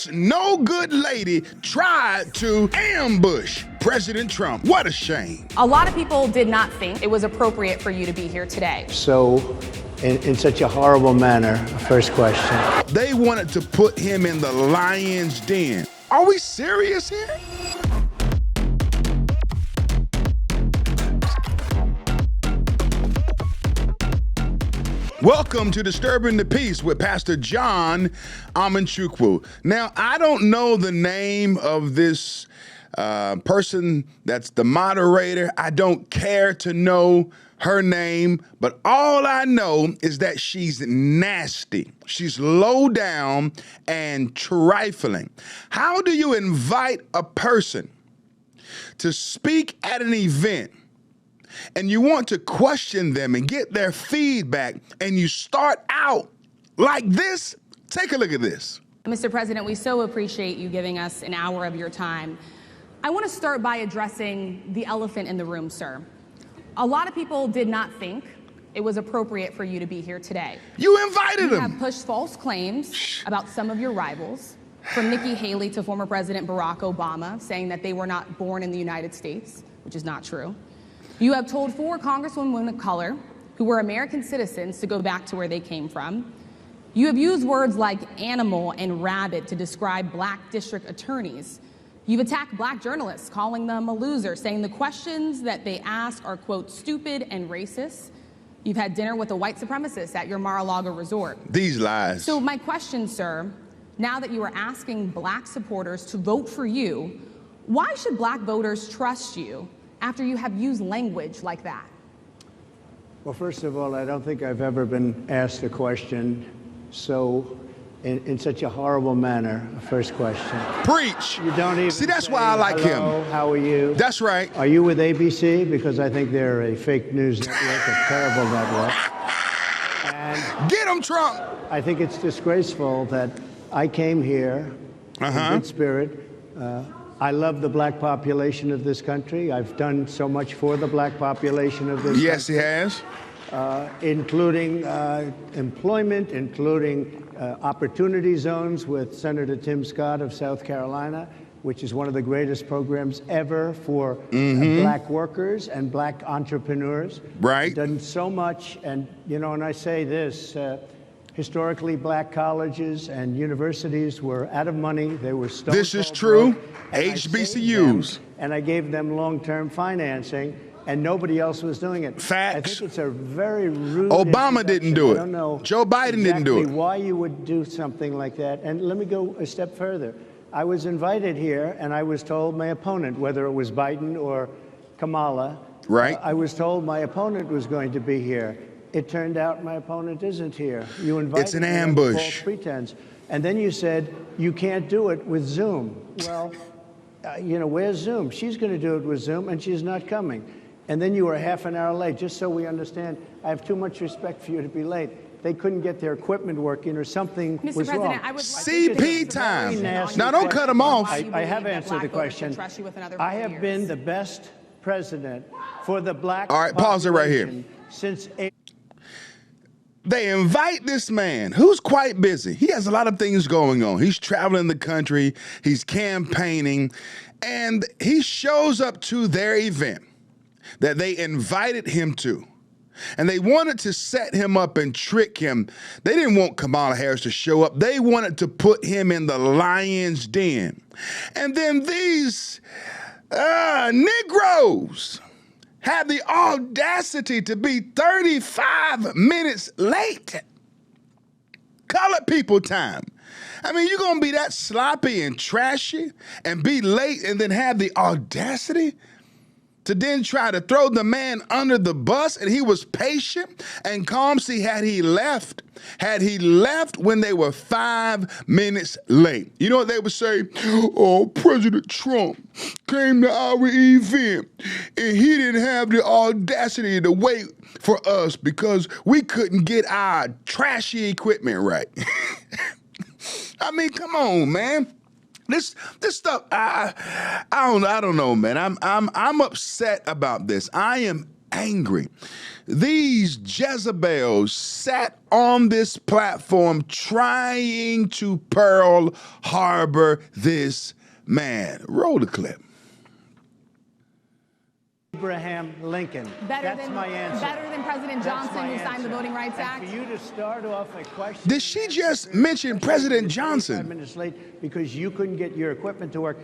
This no good lady tried to ambush President Trump. What a shame. A lot of people did not think it was appropriate for you to be here today. So, in such a horrible manner, first question. They wanted to put him in the lion's den. Are we serious here? Welcome to Disturbing the Peace with Pastor John Amanchukwu. Now, I don't know the name of this person that's the moderator. I don't care to know her name, but all I know is that she's nasty. She's low down and trifling. How do you invite a person to speak at an event and you want to question them and get their feedback, and you start out like this? Take a look at this. Mr. President, we so appreciate you giving us an hour of your time. I want to start by addressing the elephant in the room, sir. A lot of people did not think it was appropriate for you to be here today. You invited them. You have pushed false claims about some of your rivals, from Nikki Haley to former President Barack Obama, saying that they were not born in the United States, which is not true. You have told 4 congresswomen of color who were American citizens to go back to where they came from. You have used words like animal and rabid to describe black district attorneys. You've attacked black journalists, calling them a loser, saying the questions that they ask are, quote, stupid and racist. You've had dinner with a white supremacist at your Mar-a-Lago resort. These lies. So my question, sir, now that you are asking black supporters to vote for you, why should black voters trust you after you have used language like that? Well, first of all, I don't think I've ever been asked a question so in such a horrible manner. First question. Preach. You don't even see, that's say, why I like hello, him. How are you? That's right. Are you with ABC? Because I think they're a fake news network, a terrible network. And get him, Trump. I think it's disgraceful that I came here in good spirit. I love the black population of this country. I've done so much for the black population of this country. Yes, he has. Including employment, including opportunity zones with Senator Tim Scott of South Carolina, which is one of the greatest programs ever for black workers and black entrepreneurs. Right. I've done so much, and you know, and I say this, historically black colleges and universities were out of money. They were stone This is true. broke, HBCUs. and I gave them long-term financing, and nobody else was doing it. Facts. I think it's a very rude Obama didn't do it. I don't know Joe Biden didn't do it. why you would do something like that. And let me go a step further. I was invited here, and I was told my opponent, whether it was Biden or Kamala, right? I was told my opponent was going to be here. It turned out my opponent isn't here. You invited It's an me under ambush. false pretense. And then you said you can't do it with Zoom. Well, you know, where's Zoom? She's going to do it with Zoom, and she's not coming. And then you were half an hour late, just so we understand. I have too much respect for you to be late. They couldn't get their equipment working or something Mr. was President, wrong. I would like CP to time. nasty Now, don't cut him off. I have answered the question. I have been the best president for the black All right, pause it right here. population since They invite this man who's quite busy. He has a lot of things going on. He's traveling the country, he's campaigning, and he shows up to their event that they invited him to. And they wanted to set him up and trick him. They didn't want Kamala Harris to show up. They wanted to put him in the lion's den. And then these Negroes had the audacity to be 35 minutes late. Colored people time. I mean, you're going to be that sloppy and trashy and be late and then have the audacity to then try to throw the man under the bus, and he was patient and calm. See, had he left when they were 5 minutes late, you know what they would say? Oh, President Trump came to our event, and he didn't have the audacity to wait for us because we couldn't get our trashy equipment right. I mean, come on, man. This stuff, I don't know, man. I'm upset about this. I am angry. These Jezebels sat on this platform trying to Pearl Harbor this man. Roll the clip. Abraham Lincoln. That's my answer. Better than President Johnson, who signed the Voting Rights And Act? for you to start off a question... Did she just mention President Johnson? 5 minutes late because you couldn't get your equipment to work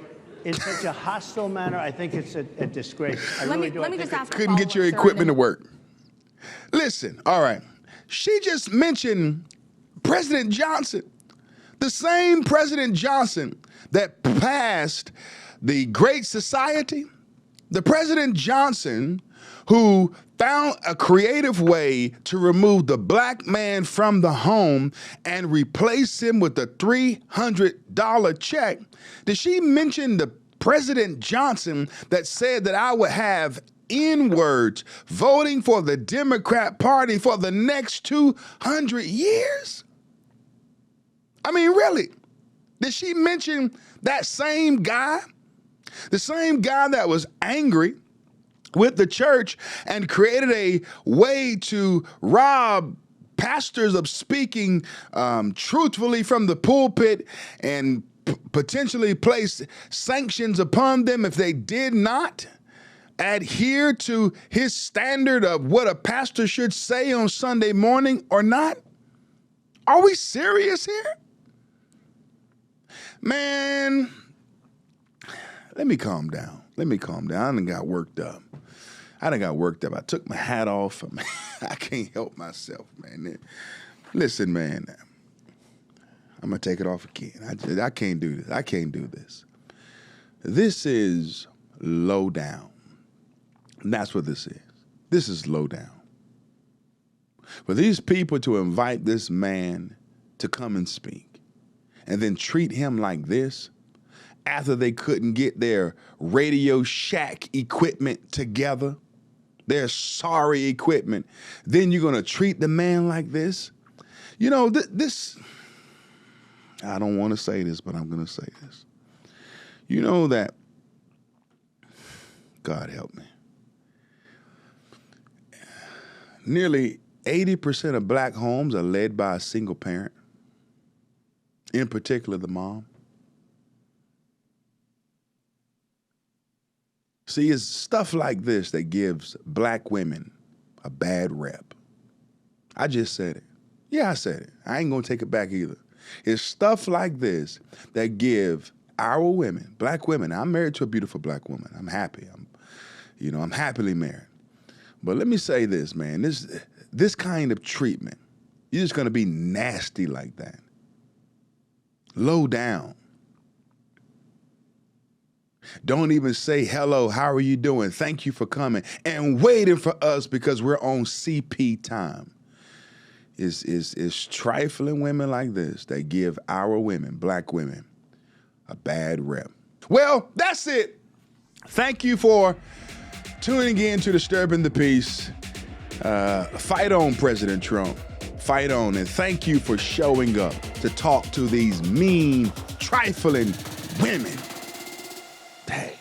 in such a hostile manner. I think it's a disgrace. Let me just ask Couldn't get your equipment to work. Listen, all right. She just mentioned President Johnson. The same President Johnson that passed the Great Society. The President Johnson who found a creative way to remove the black man from the home and replace him with a $300 check. Did she mention the President Johnson that said that I would have N-words voting for the Democrat Party for the next 200 years? I mean, really? Did she mention that same guy? The same guy that was angry with the church and created a way to rob pastors of speaking truthfully from the pulpit and potentially place sanctions upon them if they did not adhere to his standard of what a pastor should say on Sunday morning or not? Are we serious here? Man, let me calm down. I done got worked up. I took my hat off. I can't help myself, man. Listen, man, I'm going to take it off again. I can't do this. I can't do this. This is low down. And that's what this is. This is low down. For these people to invite this man to come and speak and then treat him like this after they couldn't get their Radio Shack equipment together, their sorry equipment, then you're going to treat the man like this? You know, this, I don't want to say this, but I'm going to say this. You know that, God help me, nearly 80% of black homes are led by a single parent, in particular the mom. See, it's stuff like this that gives black women a bad rep. I just said it. Yeah, I said it. I ain't gonna take it back either. It's stuff like this that give our women, black women. I'm married to a beautiful black woman. I'm happy. I'm happily married. But let me say this, man. This kind of treatment, you're just gonna be nasty like that. Low down. Don't even say, hello, how are you doing? Thank you for coming and waiting for us because we're on CP time. It's trifling women like this that give our women, black women, a bad rep. Well, that's it. Thank you for tuning in to Disturbing the Peace. Fight on, President Trump. Fight on, and thank you for showing up to talk to these mean, trifling women. Dang.